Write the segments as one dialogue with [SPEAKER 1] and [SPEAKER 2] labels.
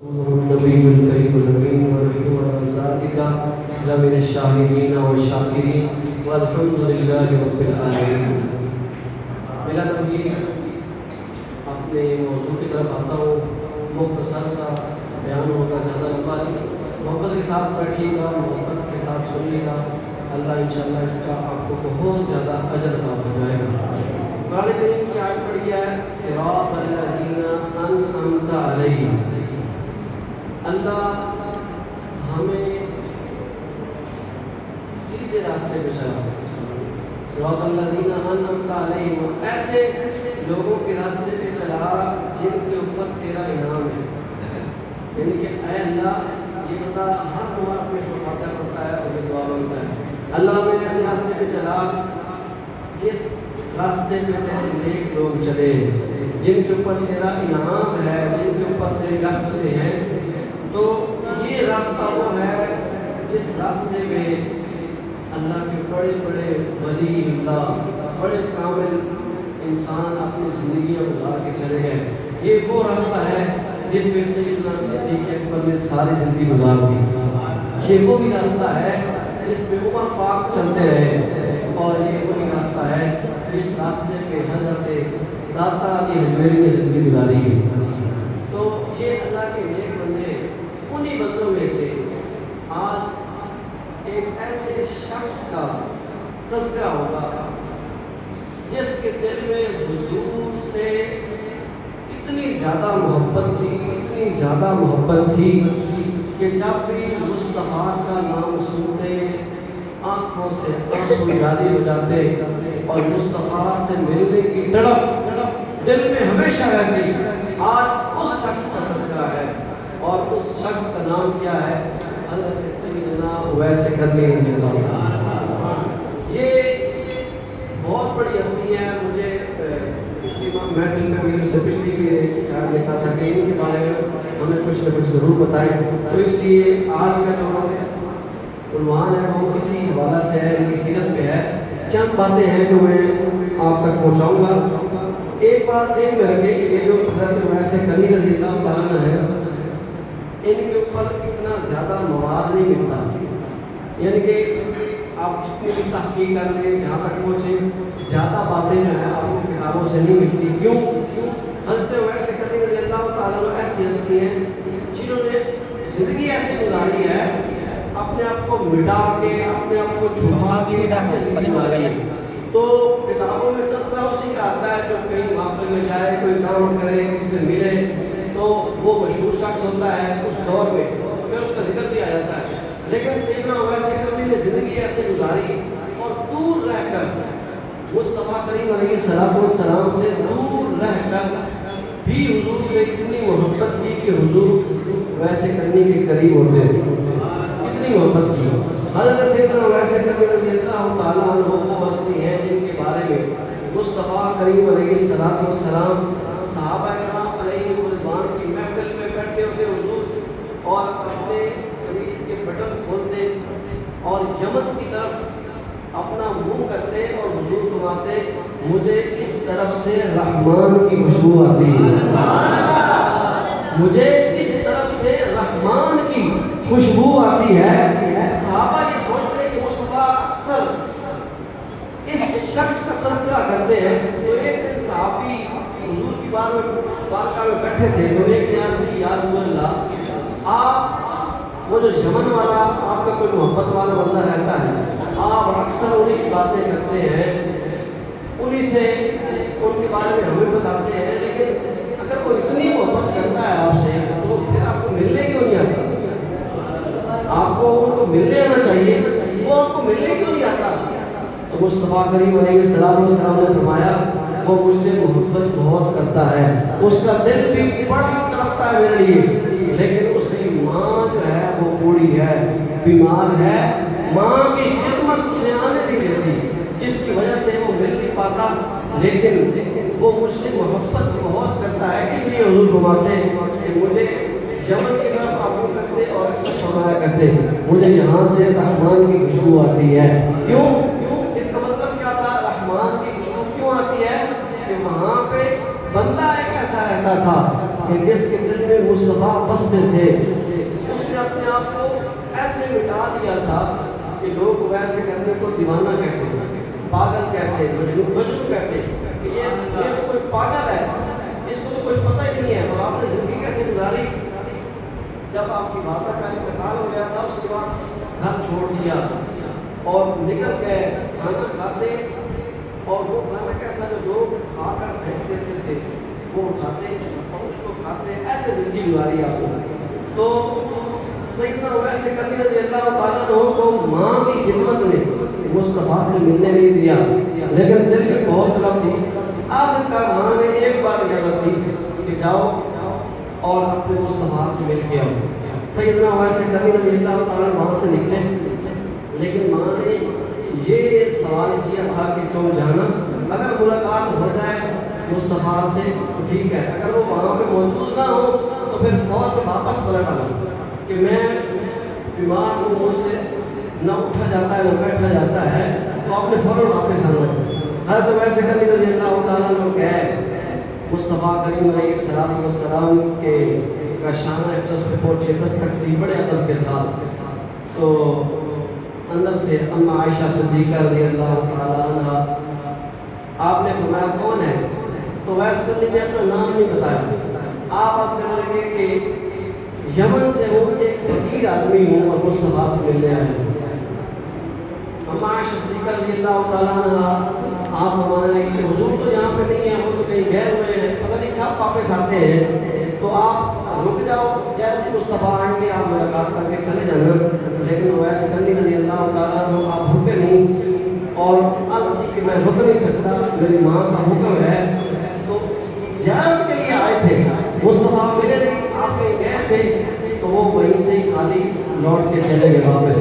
[SPEAKER 1] النبي الكريم الأمين ونحن على ذلك لمن الشاهدين والشاكرين والحمد لله رب العالمين. میرا نبی اپنے موضوع کی طرف آتا ہوں. مختصر سا بیان ہوگا, زیادہ لمبا نہیں. محبت کے ساتھ بیٹھیے گا, محبت کے ساتھ سنیے گا. اللہ انشاءاللہ اس کا آپ کو بہت زیادہ اجر عطا فرمائے گا. قرآن کریم کی آیت پڑھی ہے صراط الذین انعمت علیہم. اللہ ہمیں سیدھے راستے پہ چلا. صراط الذین انعمت علیہم, ایسے لوگوں کے راستے پہ چلا جن کے اوپر تیرا انعام ہے. یعنی کہ اے اللہ, یہ بندہ ہر نماز میں فاتحہ پڑھتا ہے اور یہ دعا مانگتا ہے, اللہ ہمیں ایسے راستے پہ چلا جس راستے پہ تیرے نیک لوگ چلے, جن کے اوپر تیرا انعام ہے, جن کے اوپر تیری رحمتیں ہیں. تو یہ راستہ وہ ہے جس راستے میں اللہ کے بڑے بڑے ولی اللہ, بڑے کامل انسان اپنی زندگیاں گزار کے چلے گئے. یہ وہ راستہ ہے جس میں سیدنا صدیق اکبر نے ساری زندگی گزار دی. یہ وہی راستہ ہے جس میں عمر پاک چلتے رہے, اور یہ وہی راستہ ہے جس راستے پہ حضرت داتا علی حجویری نے زندگی گزاری. تو یہ اللہ کے نیک بندے, انہی بندوں میں سے آج ایک ایسے شخص کا تذکرہ ہوگا جس کے دل میں حضور سے اتنی زیادہ محبت تھی, اتنی زیادہ محبت تھی کہ جب بھی مصطفیٰ کا نام سنتے آنکھوں سے آنسو جاری ہو جاتے, اور مصطفیٰ سے ملنے کی تڑپ دل میں ہمیشہ رہتی. آج اس شخص کا تذکرہ ہے, اور اس شخص کا نام کیا ہے؟ حضرت سیدنا اویس کرنی رضی اللہ عنہ. یہ بہت بڑی ہستی ہے. مجھے پچھلی محفل میں بھی سے پچھلی بھی شاید لکھا تھا کہ ان کے بارے میں ہمیں کچھ نہ کچھ ضرور بتائیں. تو اس لیے آج کا جو عنوان ہے وہ اسی حوالہ سے ہے, ان کی سیرت پہ ہے. چند باتیں ہیں جو میں آپ تک پہنچاؤں گا. ایک بات ذہن میں رکھیں کہ یہ جو حضرت اویس کرنی رضی اللہ تعالیٰ ہے, ان کے اوپر اتنا زیادہ مواد نہیں ملتا. یعنی کہ آپ جتنی بھی تحقیق کر لیں, جہاں تک پہنچے, زیادہ باتیں جو ہیں آپ کو کتابوں سے نہیں ملتی. کیوں؟ حضرت اویس کرنی رضی اللہ تعالیٰ ایسی ہستی ہیں جنہوں نے زندگی ایسی گزاری ہے, اپنے آپ کو مٹا کے, اپنے آپ کو چھپا کے ایسے زندگی گزاری ہے. تو کتابوں میں تذکرہ اسی کا آتا ہے جو کہیں محفل میں جائے, کوئی کام کرے, کسی سے ملے, تو وہ مشہور شخص ہوتا ہے اس دور میں, پھر اس کا ذکر بھی آ جاتا ہے. لیکن سیدنا اویس کرنی نے زندگی ایسے گزاری اور دور رہ کر, مصطفیٰ کریم علیہ السلام سے دور رہ کر بھی حضور سے اتنی محبت کی کہ حضور اویس کرنی کے قریب ہوتے تھے. اتنی محبت کی. حضرت سیدنا اویس کرنی رضی اللہ تعالیٰ عنہ وہ ہستی ہیں جن کے بارے میں مصطفیٰ کریم علیہ السلام صحابہ کرام علیہ رضوان کی محفل میں بیٹھے ہوتے حضور, اور اپنے قمیض کے بٹن کھولتے اور یمن کی طرف اپنا منہ کرتے اور حضور فرماتے, مجھے اس طرف سے رحمان کی خوشبو آتی ہے, مجھے اس طرف سے رحمان کی خوشبو آتی ہے. صحابہ یہ سوچتے کہ مصطفیٰ اکثر اس شخص کا تذکرہ کرتے ہیں. تو ایک دن صحابی حضور کی بارگاہ میں بیٹھے تھے, تو ایک یا رسول اللہ, آپ وہ جو یمن والا آپ کا کوئی محبت والا بندہ رہتا ہے, آپ اکثر انہیں کی باتیں کرتے ہیں, انہیں سے ان کے بارے میں ہمیں بتاتے ہیں, لیکن اگر کوئی اتنی محبت کرتا ہے آپ سے تو پھر آپ کو ملنے کیوں نہیں آتا؟ آپ کو ان کو ملنے آنا چاہیے, وہ آپ کو ملنے کیوں نہیں آتا؟ تو مصطفیٰ کریم علیہ السلام نے فرمایا, وہ مجھ سے محبت بہت کرتا ہے, اس کا دل بھی بڑا تڑپتا ہے میرے لیے, لیکن اس کی ماں جو ہے وہ بوڑھی ہے, بیمار ہے, ماں کی خدمت اسے آنے نہیں دیتی, جس کی وجہ سے وہ مل نہیں پاتا. لیکن وہ مجھ سے محبت بہت کرتا ہے, اس لیے حضور فرماتے ہیں کہ مجھے یمن کی طرف آپ کرتے اور اکثر فرمایا کرتے, مجھے یہاں سے رحمان کی خوشبو آتی ہے. کیوں؟ اس کا مطلب کیا تھا؟ رحمان کی خوشبو کیوں آتی ہے کہ وہاں پہ بندہ ایک ایسا ایسا رہتا تھا کہ جس کے دل میں مصطفیٰ بستے تھے اس نے اپنے آپ کو ایسے مٹا دیا تھا کہ لوگ ویسے کرنے کو دیوانہ کہتے ہیں، پاگل کہتے ہیں، مجنون کہتے ہیں کہ یہ تو کوئی پاگل ہے، اس کو تو کچھ پتہ ہی نہیں ہے۔ اور آپ نے زندگی کیسے گزاری؟ جب آپ کی والدہ کا انتقال ہو گیا تھا اس کے بعد گھر چھوڑ دیا اور نکل گئے کھانا کھاتے، اور وہ کھانا کیسا جو لوگ کھا کر پھینک دیتے تھے وہ اٹھاتے اور اس کو کھاتے، ایسے زندگی گزاری آپ کو۔ تو سیدنا اویس کرنی رضی اللہ تعالیٰ عنہ کو ماں کی خدمت نے مصطفیٰ سے ملنے نہیں دیا، لیکن دل میں بہت طلب تھی۔ آخر کار ماں نے ایک بار اجازت دی کہ جاؤ اور اپنے مصطفیٰ سے مل کے آؤ۔ سیدنا اویس کرنی رضی اللہ تعالیٰ عنہ وہاں سے نکلے، لیکن ماں نے یہ سوال کیا تھا کہ تم جانا، اگر ملاقات ہو جائے مصطفیٰ سے تو ٹھیک ہے، اگر وہ وہاں پہ موجود نہ ہو تو پھر فوراً واپس پلٹ آنا کہ میں بیمار ہوں، مجھ سے نہ اٹھا جاتا ہے نہ بیٹھا جاتا ہے، تو آپ نے فوراً واپس آنا۔ حضرت اویس کرنی رضی اللہ تعالیٰ عنہ گئے، مصطفیٰ کریم علیہ السلام کے کا شان اقدس پہ پہنچے، دستک بڑے ادب کے ساتھ، تو اندر سے اما عائشہ صدیقہ رضی اللہ تعالیٰ عنہ آپ نے فرمایا کون ہے؟ تو اویس کرنی نے اپنا نام نہیں بتایا، آپ عرض کرنے لگے کہ یمن سے وہ ایک فقیر آدمی ہوں اور مصطفیٰ سے ملنے آئے ہیں۔ اما عائشہ صدیقہ رضی اللہ تعالیٰ عنہ آپ فرمانے لگے کہ حضور تو یہاں پہ نہیں ہیں، وہ تو کہیں گئے ہوئے ہیں، پتہ نہیں کب واپس آتے ہیں، تو آپ رک جاؤ، جیسے مصطفیٰ آئیں گے آپ ملاقات کر کے چلے جانا۔ لیکن اویس کرنی رضی اللہ تعالیٰ عنہ آپ رکے نہیں، اور عرض کی کہ میں رک نہیں سکتا، میری ماں کا حکم ہے، تو زیارت کے لیے آئے تھے، مصطفیٰ ملے نہیں، آپ کہیں گئے تھے، تو وہ وہیں سے ہی خالی لوٹ کے چلے گئے واپس۔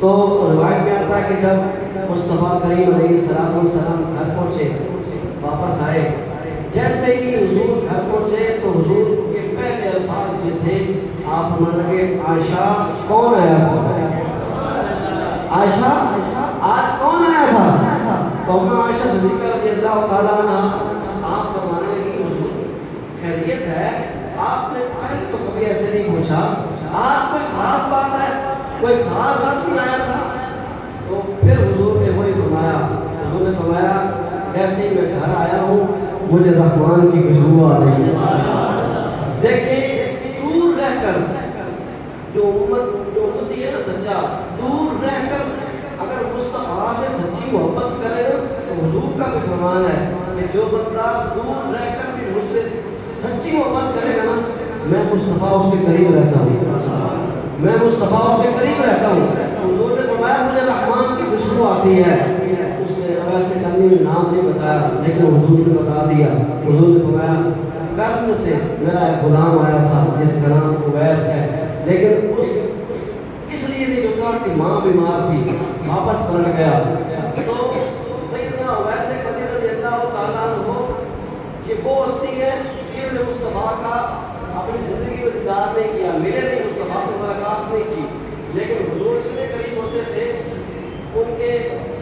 [SPEAKER 1] تو روایت میں آتا ہے کہ جب مصطفیٰ کریم علیہ السلام گھر پہنچے، واپس آئے، جیسے ہی حضور گھر پہنچے تو حضور کے پہلے الفاظ یہ تھے، آپ فرمانے لگے عائشہ کون آیا تھا؟ عائشہ آج کون آیا تھا؟ تو اما عائشہ صدیقہ رضی اللہ تعالیٰ عنہ آپ فرمانے لگی حضور خیریت ہے؟ آپ نے پہلے تو کبھی ایسے نہیں پوچھا، آج کوئی خاص بات ہے، کوئی خاص آدمی آیا تھا؟ تو پھر حضور نے وہی فرمایا، حضور نے فرمایا جیسے ہی میں گھر آیا ہوں مجھے رحمان کی خوشبو آ رہی ہے۔ دیکھیں دور رہ کر جو امتی ہے نا سچا، دور رہ کر اگر مصطفیٰ سے سچی محبت کرے نا تو حضور کا بھی فرمان ہے کہ جو بندہ دور رہ کر بھی مجھ سے سچی محبت کرے گا نا میں مصطفیٰ اس کے قریب رہتا ہوں، میں مصطفیٰ اس کے قریب رہتا ہوں۔ حضور نے فرمایا مجھے رحمان کی خوشبو آتی ہے۔ اس نے اویس کرنی نام نہیں بتایا لیکن حضور نے بتا دیا۔ حضور نے فرمایا قرن سے میرا ایک غلام آیا تھا جس کا نام اویس ہے، لیکن اس لیے نہیں رکا کہ ماں بیمار تھی، واپس پلٹ گیا۔ تو سیدنا اویس کرنی رضی اللہ تعالیٰ عنہ یہ وہ ہستی ہے جنہوں نے مصطفیٰ کا اپنی زندگی میں دیدار نہیں کیا، ملے نہیں، مصطفیٰ سے ملاقات نہیں کی، لیکن حضور اتنے قریب ہوتے تھے، ان کے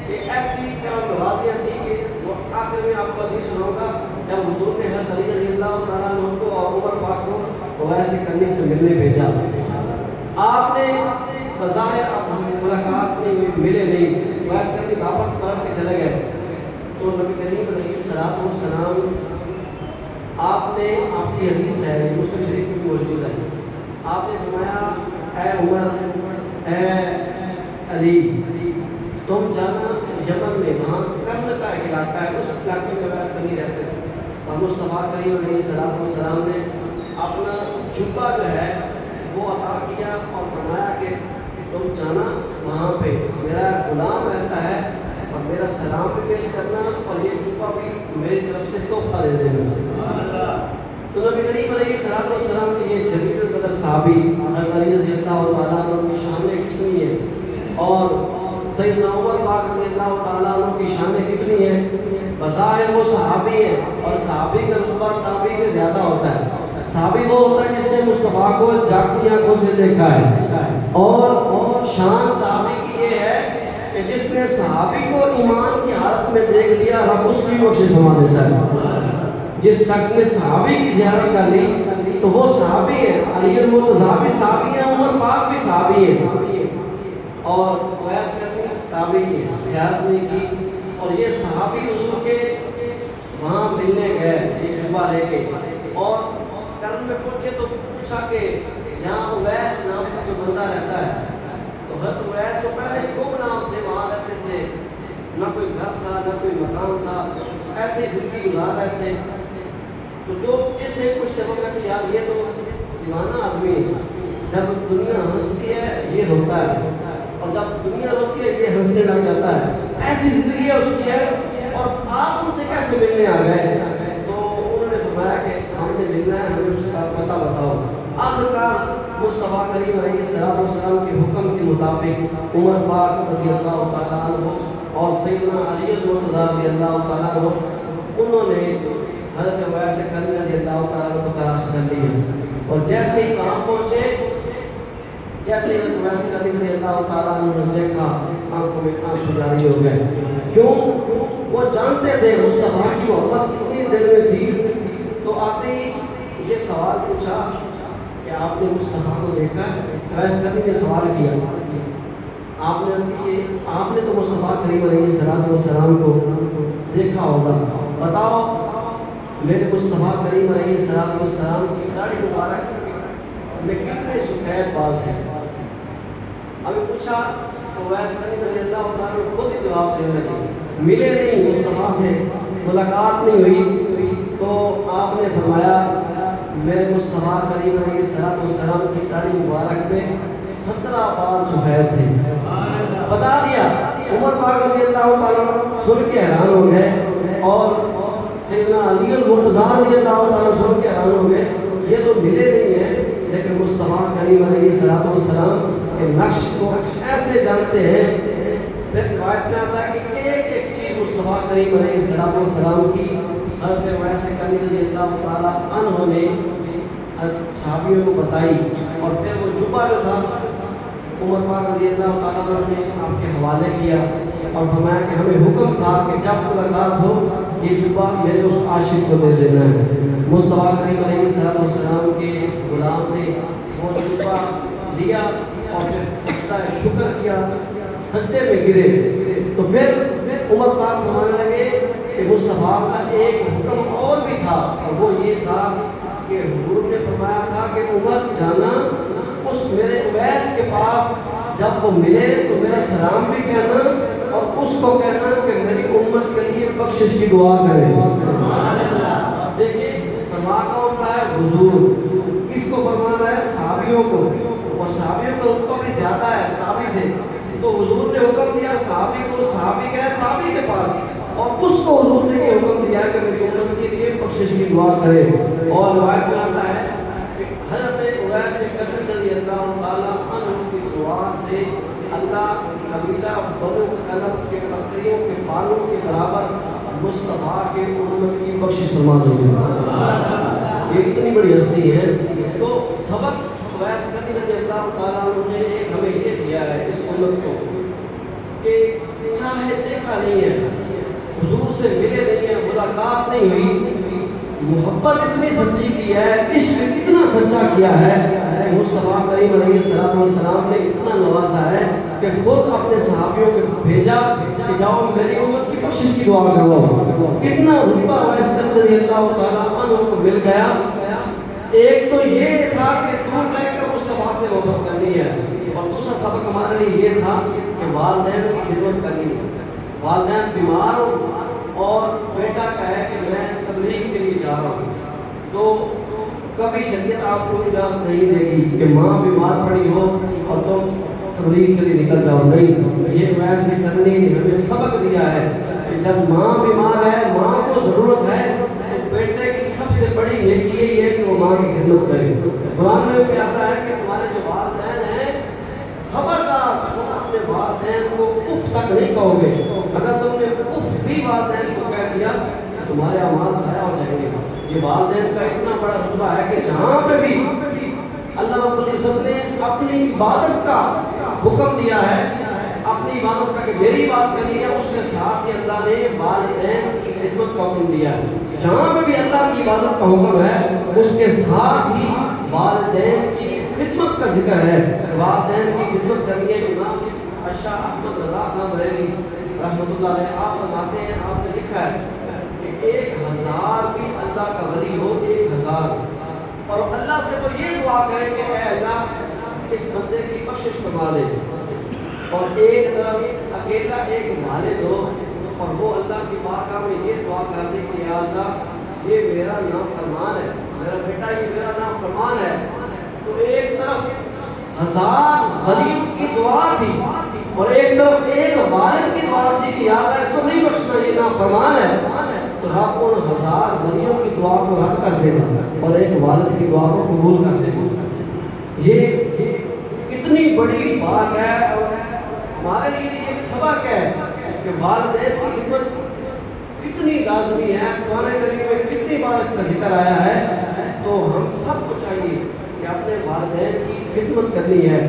[SPEAKER 1] ایک ایسی نوازیاں تھی کہ وہ آخر میں آپ کو حدیث سناؤں گا جب حضور نے حضرت علی رضی اللہ تعالیٰ عنہ کو اور عمر پاک کو اویس کرنی سے ملنے بھیجا، آپ نے بظاہر ملاقات نہیں ہوئی، ملے نہیں، اویس کرنی واپس پلٹ کے چلے گئے۔ تو نبی کریم علیہ السلام آپ نے آپ کی حدیث ہے مسلم شریف میں موجود ہے، آپ نے فرمایا اے عمر اے علی تم جانا یمن میں، وہاں قرن کا ایک علاقہ ہے، اس علاقے میں اویس کرنی رہتے تھے، اور مصطفیٰ کریم علیہ السلام نے اپنا جبہ جو ہے وہ عطا کیا اور فرمایا کہ تم جانا وہاں پہ میرا غلام رہتا ہے اور میرا سلام بھی پیش کرنا اور یہ جبہ بھی میری طرف سے تحفہ دے دینا۔ تو نبی کریم علیہ السلام کے یہ جلیل القدر صحابی حضرت علی رضی اللہ تعالیٰ عنہ کی شانیں کتنی ہیں اور سیدنا عمر پاک رضی اللہ تعالیٰ عنہ کی شانیں کتنی ہیں، بظاہر وہ صحابی ہیں اور صحابی کا رتبہ تابعی سے زیادہ ہوتا ہے۔ صحابی وہ ہوتا ہے جس نے مصطفیٰ کو جاگتی آنکھوں سے دیکھا ہے، اور شان صحابی کی یہ ہے کہ جس نے صحابی کو ایمان کی حالت میں دیکھ لیا رب اس کی بخشش فرما دیتا ہے۔ جس شخص نے صحابی کی زیارت کر لی تو وہ صحابی ہے، علی المرتضیٰ بھی صحابی ہے، عمر پاک بھی صحابی ہے، اور اویس کرنے تابعی ہے، زیارت نہیں کی، اور یہ صحابی حضور کے وہاں ملنے گئے ایک جبہ لے کے، اور کرم میں پہنچے تو پوچھا کہ یہاں اویس نام کا جو بندہ رہتا ہے، تو حضرت اویس کو پہلے گم نام تھے، وہاں رہتے تھے، نہ کوئی گھر تھا نہ کوئی مکان تھا، ایسے زندگی گزار رہے تھے، تو جو جس سے کچھ دیکھو کہ یار یہ تو دیوانہ آدمی ہے، جب دنیا ہنستی ہے یہ روتا ہے، اور جب دنیا روتی ہے یہ ہنسنے لگ جاتا ہے، ایسی زندگی ہے اس کی ہے، اور آپ ان سے کیسے ملنے آ گئے؟ تو انہوں نے فرمایا کہ ہم نے ملنا ہے، ہمیں اس کا پتہ بتاؤ۔ آخرکار مصطفیٰ کریم علیہ السلام کے حکم کے مطابق عمر پاک رضی اللہ تعالیٰ عنہ اور سیدنا علی المرتضیٰ رضی اللہ تعالیٰ عنہ انہوں نے حضرت اویس کرنی رضی اللہ تعالیٰ عنہ کو تلاش کر لیا، اور جیسے ہی وہاں پہنچے، جیسے ہی اویس کرنی رضی اللہ تعالیٰ عنہ نے دیکھا، آنکھوں میں آنسو جاری ہو گئے، کیوں؟ وہ جانتے تھے مصطفیٰ کی محبت کتنی دل میں تھی، تو آتے ہی یہ سوال پوچھا کہ آپ نے مصطفیٰ کو دیکھا ہے؟ اویس کرنی نے سوال کیا، آپ نے تو مصطفیٰ کریم علیہ السلام کو دیکھا ہوگا، بتاؤ میرے مصطفیٰ کریم علیہ السلام کی داڑھی مبارک میں کتنے سفید بال تھے؟ ابھی پوچھا تو اویس کریم رضی اللہ تعالیٰ نے خود ہی جواب دینے لگے، ملے نہیں مصطفیٰ سے، ملاقات نہیں ہوئی، تو آپ نے فرمایا میرے مصطفیٰ کریم علیہ السلام کی داڑھی مبارک میں 17 بال سفید تھے، بتا دیا۔ عمر پاک رضی اللہ تعالیٰ سن کے حیران ہو گئے، اور سیدنا علی المرتضیٰ رضی اللہ تعالیٰ سن کے حیران ہو گئے، یہ تو ملے نہیں ہیں لیکن مصطفیٰ کریم علیہ السلام کے نقش کو ایسے جانتے ہیں۔ پھر روایت میں آتا ہے کہ ایک ایک چیز مصطفیٰ کریم علیہ السلام کی حضرت اویس کرنی رضی اللہ تعالیٰ عنہ نے صحابیوں کو بتائی، اور پھر وہ جبہ جو تھا عمر پاک رضی اللہ تعالیٰ عنہ نے آپ کے حوالے کیا، اور فرمایا کہ ہمیں حکم تھا کہ جب ملاقات ہو یہ جبہ میرے اس عاشق کو دے دینا ہے۔ مصطفیٰ کریم علیہ السلام کے اس غلام نے وہ جبہ لیا، اور پھر سجدہ شکر کیا، سجدے میں گرے، تو پھر عمر پاک فرمانے لگے کہ مصطفیٰ کا ایک حکم اور بھی تھا، اور وہ یہ تھا کہ حضور نے فرمایا تھا کہ عمر جانا اس میرے اویس کے پاس جب وہ ملے تو میرا سلام بھی کہنا، اور اس کو کہنا کہ میری امت کے لیے بخشش کی دعا کرے۔ دیکھیے فرما کون رہا ہے؟ حضور کس کو فرما رہا ہے؟ صحابیوں کو، اور صحابیوں کا رتبہ بھی زیادہ ہے تابعی سے، تو حضور نے حکم دیا صحابی کو، صحابی گئے تابعی کے پاس، اور اس کو حضور نے یہ حکم دیا کہ میری امت کے لیے بخشش کی دعا کرے۔ اور روایت میں آتا ہے کہ حضرت اویس کرنی رضی اللہ تعالیٰ عنہ کی دعا سے اللہ قبیلہ بنو کلب کے بکریوں کے بالوں کے برابر مصطفیٰ کے امت کی بخشش فرما دے۔ یہ اتنی بڑی ہستی ہے، تو سبق اویس کرنی رضی اللہ تعالیٰ عنہ نے ایک ہمیں یہ دیا ہے اس امت کو کہ چاہے دیکھا نہیں ہے، حضور سے ملے نہیں ہیں، ملاقات نہیں ہوئی، محبت اتنی سچی کی ہے، عشق اتنا سچا کیا ہے کہ مصطفیٰ کریم علیہ السلام نے اتنا نوازا ہے کہ خود اپنے صحابیوں کو بھیجا کہ جاؤ میری امت کی بخشش کی دعا کرو۔ اتنا رتبہ اویس کرنی رضی اللہ تعالیٰ عنہ کو مل گیا۔ ایک تو یہ تھا کہ دور رہ کر مصطفیٰ سے محبت کرنی ہے، اور دوسرا سبق ہمارے لیے یہ تھا کہ والدین کی خدمت کرنی ہے۔ والدین بیمار ہو اور بیٹا کہے کہ میں تبلیغ کے لیے جا رہا ہوں، تو کبھی شریعت آپ کو اجازت نہیں دے گی کہ ماں بیمار پڑی ہو اور تم تبلیغ کے لیے نکل جاؤ، نہیں، یہ ویسے کرنی ہمیں سبق دیا ہے کہ جب ماں بیمار ہے، ماں کو ضرورت ہے، تو بیٹے کی سب سے بڑی نیکی یہ ہے کہ وہ ماں کی خدمت کرے۔ قرآن میں بھی آتا ہے کہ تمہارے جو والدین ہیں خبردار تم اپنے والدین کو اف تک نہیں کہو گے، اگر تم نے اف بھی والدین کو کہہ دیا تمہارے اعمال ضائع ہو جائیں گے۔ یہ والدین کا اتنا بڑا رتبہ ہے کہ جہاں پہ بھی اللہ رب العزت نے اپنی عبادت کا حکم دیا ہے، اپنی عبادت کا کہ میری بات کرنی ہے، اس کے ساتھ ہی اللہ نے والدین کی خدمت کا حکم دیا ہے۔ جہاں پہ بھی اللہ کی عبادت کا حکم ہے اس کے ساتھ ہی والدین کی خدمت کا ذکر ہے. والدین کی خدمت کرنی ہے. امام شاہ احمد رضا خان بریلوی رحمۃ اللہ علیہ آپ فرماتے ہیں، آپ نے لکھا ہے کہ 1000 بھی اللہ کا ولی ہو، 1000 اور اللہ سے تو یہ دعا کرے کہ اے اللہ اس بندے کی بخشش فرما دے، اور ایک طرف اکیلا ایک والد ہو اور وہ اللہ کی بارگاہ میں یہ دعا کر دے کہ یا اللہ یہ میرا نافرمان ہے، میرا بیٹا یہ میرا نافرمان ہے. تو ایک طرف 1000 ولیوں کی دعا تھی اور ایک طرف ایک والد کی دعا تھی کہ یا اللہ اس کو نہیں بخشنا، یہ نافرمان ہے. تو رب ان 1000 ولیوں کی دعا کو رد کر دے گا اور ایک والد کی دعا کو قبول کر دے گا. یہ کتنی بڑی بات ہے اور ہمارے لیے ایک سبق ہے کہ والدین کی خدمت کتنی لازمی ہے. قرآن کریم میں کتنی بار اس کا ذکر آیا ہے. تو ہم سب کو چاہیے کہ اپنے والدین کی خدمت کرنی ہے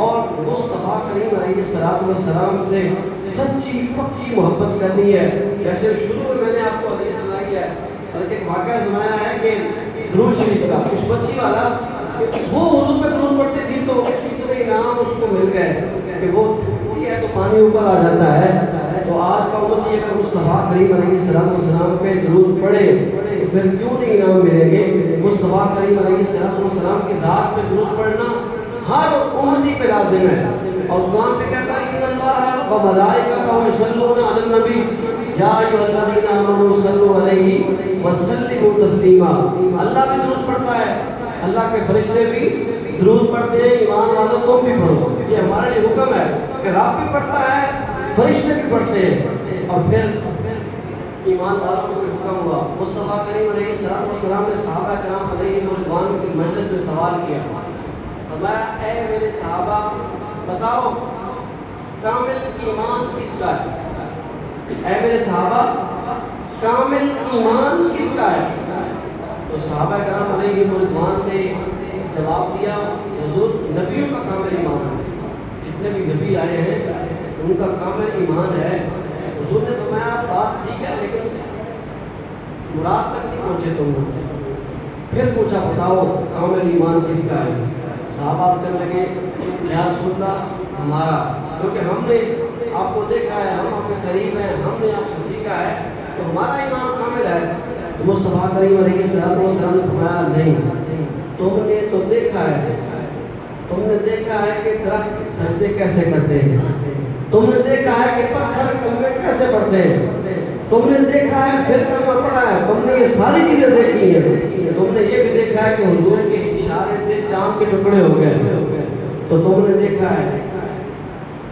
[SPEAKER 1] اور مصطفیٰ کریم علیہ السلام سے سچی پکی محبت کرنی ہے. جیسے شروع میں نے آپ کو حدیث سنائی ہے، بلکہ ایک واقعہ سنایا ہے کہ درود شریف کا کچھ بچی والا وہ حضور پہ درود پڑھتی تھی تو اتنے انعام اس کو مل گئے کہ وہ ہے تو پانی اوپر آ جاتا ہے. تو آج کا امت یہ کہ مصطفیٰ کریم علیہ السلام پہ درود پڑھے تو پھر کیوں نہیں انعام ملیں گے. مصطفیٰ کریم علیہ السلام کی ذات پہ درود پڑھنا ہر امتی پہ لازم ہے. اور قرآن پہ کہتا ہے ان اللہ و ملائکتہ یصلون علی النبی یا ایھا الذین آمنوا صلوا علیہ وسلموا تسلیما. اللہ بھی درود پڑھتا ہے، اللہ کے فرشتے بھی درود پڑھتے ہیں. ایمان والوں تم بھی پڑھو، یہ ہمارے لیے حکم ہے کہ رب بھی پڑھتا ہے، فرشتے بھی پڑھتے ہیں. اور پھر ایمان والوں کو حکم ہوا. مصطفیٰ کریم علیہ السلام نے صحابہ کرام علیہ رضوان کی مجلس میں سوال کیا، فرمایا اے میرے صحابہ بتاؤ کامل ایمان کس کا ہے؟ اے میرے صحابہ کامل ایمان کس کا ہے؟ تو صحابہ کرام علیہ رضوان نے جواب دیا حضور نبیوں کا کامل ایمان ہے، جتنے بھی نبی آئے ہیں ان کا کامل ایمان ہے. حضور نے فرمایا بات ٹھیک ہے لیکن مراد تک نہیں پہنچے تم. پھر پوچھا بتاؤ کامل ایمان کس کا ہے؟ صحابہ کہنے لگے یا رسول اللہ ہمارا، کیونکہ ہم نے آپ کو دیکھا ہے، ہم آپ کے قریب ہیں، ہم نے آپ سے سیکھا ہے تو ہمارا ایمان کامل ہے. تو مصطفیٰ کریم علیہ السلام نے فرمایا نہیں، تم نے تو دیکھا ہے، تم نے دیکھا ہے کہ درخت سجدے کیسے کرتے ہیں، تم نے دیکھا ہے کہ پتھر کلمے کیسے پڑھتے ہیں، تم نے دیکھا ہے پھر کلمہ پڑھا ہے، تم نے یہ ساری چیزیں دیکھی ہیں. تم نے یہ بھی دیکھا ہے کہ حضور کے اشارے سے چاند کے ٹکڑے ہو گئے، تو تم نے دیکھا ہے.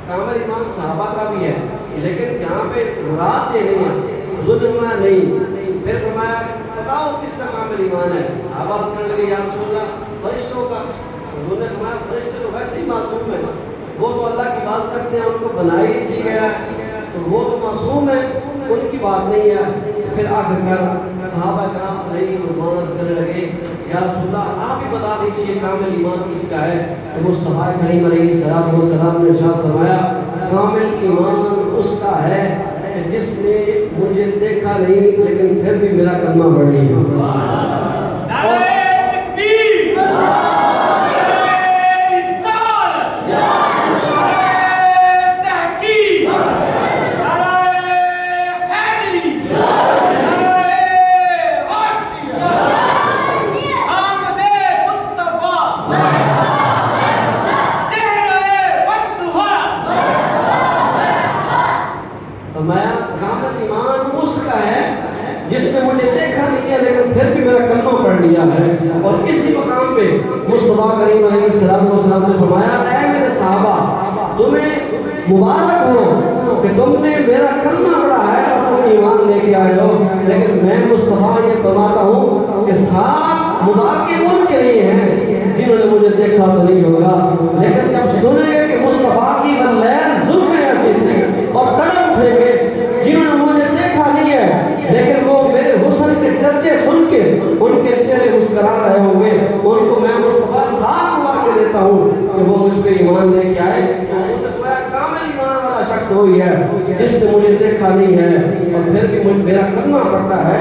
[SPEAKER 1] کامل ایمان صحابہ کا بھی ہے لیکن یہاں پہ مراد یہ نہیں ہے. حضور نے فرمایا نہیں. پھر فرمایا بتاؤ کس کا کامل ایمان ہے؟ صحابہ کہنے لگے یا رسول اللہ فرشتوں کا. حضور نے فرمایا فرشتے تو ویسے ہی معصوم ہیں، وہ تو اللہ کی بات کرتے ہیں، ان کو بنائی اس لیے گیا ہے تو وہ تو معصوم ہے، ان کی بات نہیں ہے. پھر آخر کر صحابہ کرام علیہ رضوان کرنے لگے یا رسول اللہ آپ ہی بتا دیجیے کامل ایمان کس کا ہے. تو مصطفیٰ کریم علیہ السلام نے ارشاد فرمایا کامل ایمان اس کا ہے کہ جس نے مجھے دیکھا نہیں لیکن پھر بھی میرا کلمہ پڑھ لیا. اور اسی مقام پہ مصطفیٰ کریم علیہ السلام نے فرمایا اے میرے صحابہ تمہیں مبارک ہو کہ تم نے میرا کلمہ پڑھا ہے اور تم ایمان لے کے آئے ہو، لیکن میں مصطفیٰ یہ فرماتا ہوں کہ ساتھ مبارکیں ان کے لیے ہیں جنہوں نے مجھے دیکھا تو نہیں ہوگا، لیکن جب سنیں گے کہ مصطفیٰ کی واللین زلفیں ایسی تھی اور قدم اٹھیں گے جنہوں نے مجھے دیکھا نہیں ہے لیکن وہ میرے حسن کے چرچے سن کے ان کے چہرے مسکرا رہے ہوں گے، ان کو میں مصطفیٰ ساتھ مبارکیں دیتا ہوں کہ وہ مجھ پہ ایمان لے کے آئے. کامل ایمان والا شخص وہی ہے جس نے مجھے دیکھا نہیں ہے اور پھر بھی میرا کلمہ پڑھتا ہے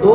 [SPEAKER 1] 2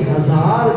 [SPEAKER 1] 1000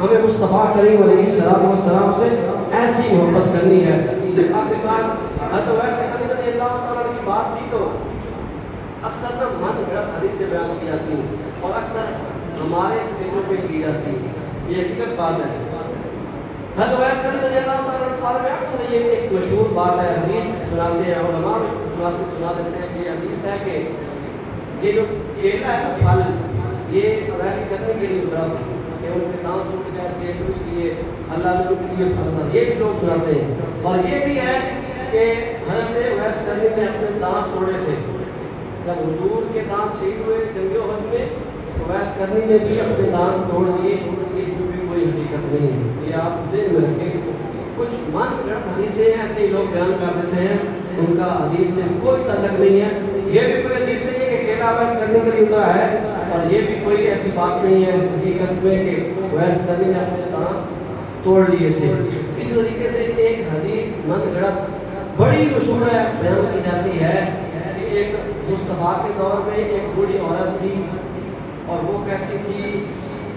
[SPEAKER 1] ہمیں مصطفیٰ کریم علیہ السلام سے ایسی محبت کرنی ہے۔ آخر بات حضرت اویس کرنی رضی اللہ تعالیٰ کی بات تھی تو اکثر نا من گھڑت حدیث سے بیان کی جاتی ہیں اور اکثر ہمارے سٹیجوں پہ کی جاتی ہے، یہ حقیقت بات ہے۔ حضرت اویس کرنی رضی اللہ تعالیٰ کے بارے میں اکثر یہ ایک مشہور بات ہے، حدیث سناتے ہیں علماء سنا دیتے ہیں کہ یہ حدیث ہے کہ یہ جو کیلا ہے نا پھل، یہ اویس کرنی کے لیے اترا تھا کہ ان کے کام ٹوٹ گئے تھے تو اس لیے اللہ نے ان کے لیے پھل تھا، یہ بھی لوگ سناتے ہیں۔ اور یہ بھی ہے کہ حضرت اویس کرنی نے اپنے دانت توڑے تھے، جب حضور کے دانت شہید ہوئے جنگ احد میں، اویس کرنی نے بھی اپنے دانت توڑ دیے، اس میں بھی کوئی حقیقت نہیں ہے، یہ آپ ذہن میں رکھیں۔ کچھ من گھڑت حدیثیں ایسے ہی لوگ بیان کر دیتے ہیں، ان کا حدیث سے کوئی تعلق نہیں ہے، یہ بھی کوئی حدیث نہیں ہے کہ کیلا اویس کرنی کے لیے اترا ہے، اور یہ بھی کوئی ایسی بات نہیں ہے حقیقت میں کہ اویس کرنی نے اپنے دانت توڑ لیے تھے۔ اس طریقے سے ایک حدیث من گھڑت بڑی مشہور ہے، بیان کی جاتی ہے کہ ایک مصطفیٰ کے دور میں ایک بوڑھی عورت تھی اور وہ کہتی تھی،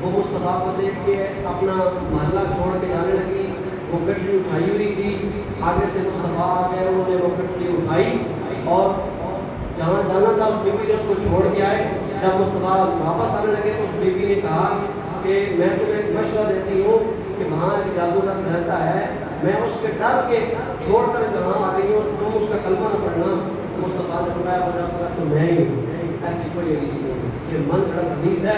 [SPEAKER 1] وہ مصطفیٰ کو دیکھ کے اپنا محلہ چھوڑ کے جانے لگی، وہ گٹھڑی اٹھائی ہوئی تھی، آگے سے مصطفیٰ آ گئے، انہوں نے وہ گٹھڑی اٹھائی اور جہاں جانا تھا اس بیوی نے اس کو چھوڑ کے آئے۔ جب مصطفیٰ واپس آنے لگے تو اس بیوی نے کہا کہ میں تمہیں ایک مشورہ دیتی ہوں کہ وہاں ایک جادوگر رہتا ہے، میں اس کے ڈر کے چھوڑ کر جہاں آ گئی ہوں، تم اس کا کلمہ نہ پڑھنا۔ مصطفیٰ نے فرمایا ہو جاتا تو میں ہی ہوں، ایسی کوئی حدیث نہیں ہے، یہ من گھڑت حدیث ہے،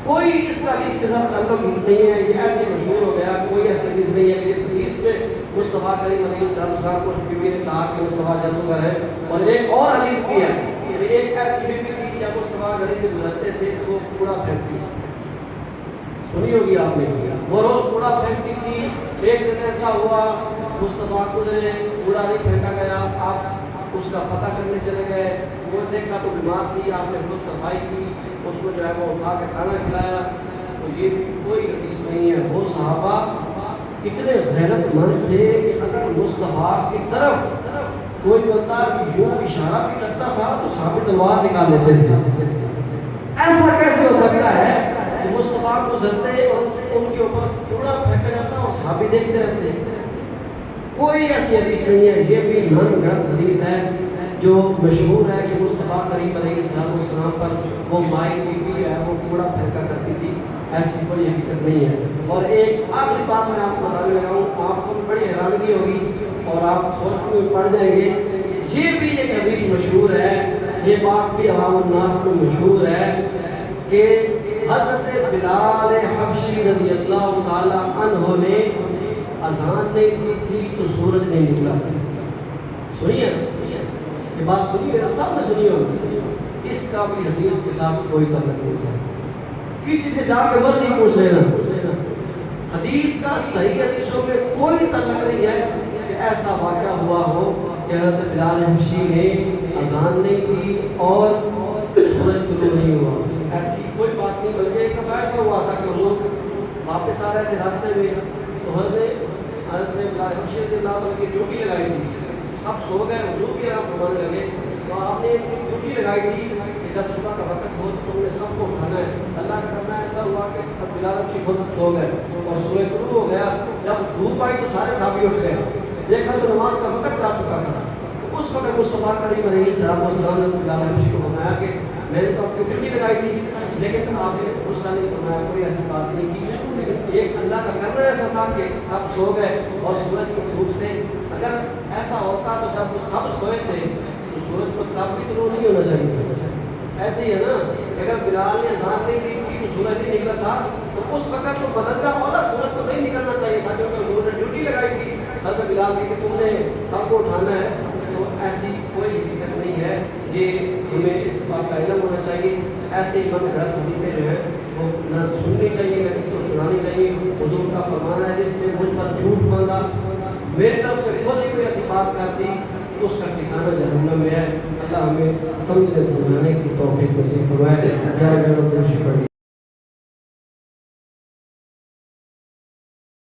[SPEAKER 1] کوئی اس کا حدیث کے ساتھ تعلق نہیں ہے، یہ ایسے مشہور ہو گیا، کوئی ایسی حدیث نہیں ہے کہ اس حدیث میں مصطفیٰ کریم علیہ السلام کو اس بیوی نے کہا کہ مصطفیٰ جادوگر ہے۔ اور ایک اور حدیث بھی ہے کہ ایک ایسی بیوی تھی جب مصطفیٰ گلی سے گزرتے تھے تو وہ کوڑا پھینکتی تھی، سنی ہوگی آپ نے، وہ روز کوڑا پھینکتی تھی۔ ایک دن ایسا ہوا مصطفیٰ گزرے، کوڑا نہیں پھینکا گیا، آپ اس کا پتہ کرنے چلے گئے، وہ دیکھا تو بیمار تھی، آپ نے خود صفائی کی، اس کو جو ہے وہ اٹھا کے کھانا کھلایا۔ تو یہ بھی کوئی حدیث نہیں ہے۔ وہ صحابہ اتنے غیرت مند تھے کہ اگر مصطفیٰ کی طرف کوئی بندہ یوں اشارہ بھی کرتا تھا تو صحابہ تلوار نکال لیتے تھے۔ ایسا کیسے ہو سکتا ہے کہ مصطفیٰ گزرتے اور ان کے اوپر کوڑا پھینکا جاتا اور صحابی دیکھتے رہتے؟ کوئی ایسی حدیث نہیں ہے، یہ بھی من گھڑت حدیث ہے جو مشہور ہے کہ مصطفیٰ کریم علیہ السلام پر وہ مائی بی بی ہے وہ کوڑا پھینکا کرتی تھی، ایسی کوئی حقیقت نہیں ہے۔ اور ایک آخری بات میں آپ کو بتانے لگا ہوں، آپ کو بڑی حیرانگی ہوگی اور آپ سوچ میں پڑ جائیں گے، یہ بھی ایک حدیث مشہور ہے، یہ بات بھی عوام الناس میں مشہور ہے کہ حضرت بلال حبشی رضی اللہ تعالیٰ عنہ نے اذان نہیں دی تھی تو سورج نہیں نکلا تھا۔ سنیے یہ بات، سنیے سب نے سنی ہوگی، اس کا بھی حدیث کے ساتھ کوئی تعلق نہیں ہے، کسی سے جا کے مرضی پوچھ لینا، حدیث کا صحیح حدیثوں میں کوئی تعلق نہیں ہے کہ ایسا واقعہ ہوا ہو کہ حضرت بلال حبشی نے اذان نہیں دی اور سورج طلوع نہیں ہوا، ایسی کوئی بات نہیں۔ بلکہ ایک دفعہ ایسا ہوا تھا کہ ہم لوگ واپس آ رہے تھے راستے میں، تو حضرت بلال حبشی رضی اللہ عنہ کی ڈیوٹی لگائی تھی، سب سو گئے، حضور بھی آرام فرمانے لگے، تو آپ نے ڈیوٹی لگائی تھی کہ جب صبح کا وقت ہو تو تم نے سب کو اٹھانا ہے۔ اللہ کا کرنا ایسا ہوا کہ بلال حبشی خود سو گئے اور سورج طلوع ہو گیا، جب دھوپ آئی تو سارے صحابی اٹھ گئے، دیکھا تو نماز کا وقت آ چکا تھا۔ اس وقت مصطفیٰ کریم علیہ السلام نے بلال حبشی کو فرمایا کہ میں نے تو آپ کی ڈیوٹی لگائی تھی، لیکن آپ نے غصہ نہیں فرمایا، کوئی ایسی بات نہیں کی، لیکن ایک اللہ کا کرنا ایسا تھا کہ سب سو گئے اور سورج کی دھوپ سے اگر ایسا ہوتا تو جب وہ سب سوئے تھے تو سورج کو تب بھی طلوع نہیں ہونا چاہیے۔ ایسے ہی ہے نا، اگر بلال نے اذان نہیں دی تھی تو سورج نہیں نکلا تھا تو اس وقت تو بدل کا اولا سورج کو نہیں نکلنا چاہیے تھا، کیونکہ انہوں نے ڈیوٹی لگائی تھی حضرت بلال کی کہ تم نے سب کو اٹھانا ہے۔ تو ایسی کوئی حقیقت نہیں ہے، یہ ہمیں اس بات کا علم ہونا چاہیے۔ ایسے ہی من گھڑت حدیثیں جو ہیں وہ نہ سننی چاہیے نہ کسی کو سنانی چاہیے۔ حضور کا فرمان ہے جس نے مجھ پر جھوٹ باندھا، میری طرف سے خود ہی کوئی ایسی بات کر دی، اس کا ٹھکانہ جہنم میں ہے۔ اللہ ہمیں سمجھنے سمجھانے کی توفیق نصیب فرمائے۔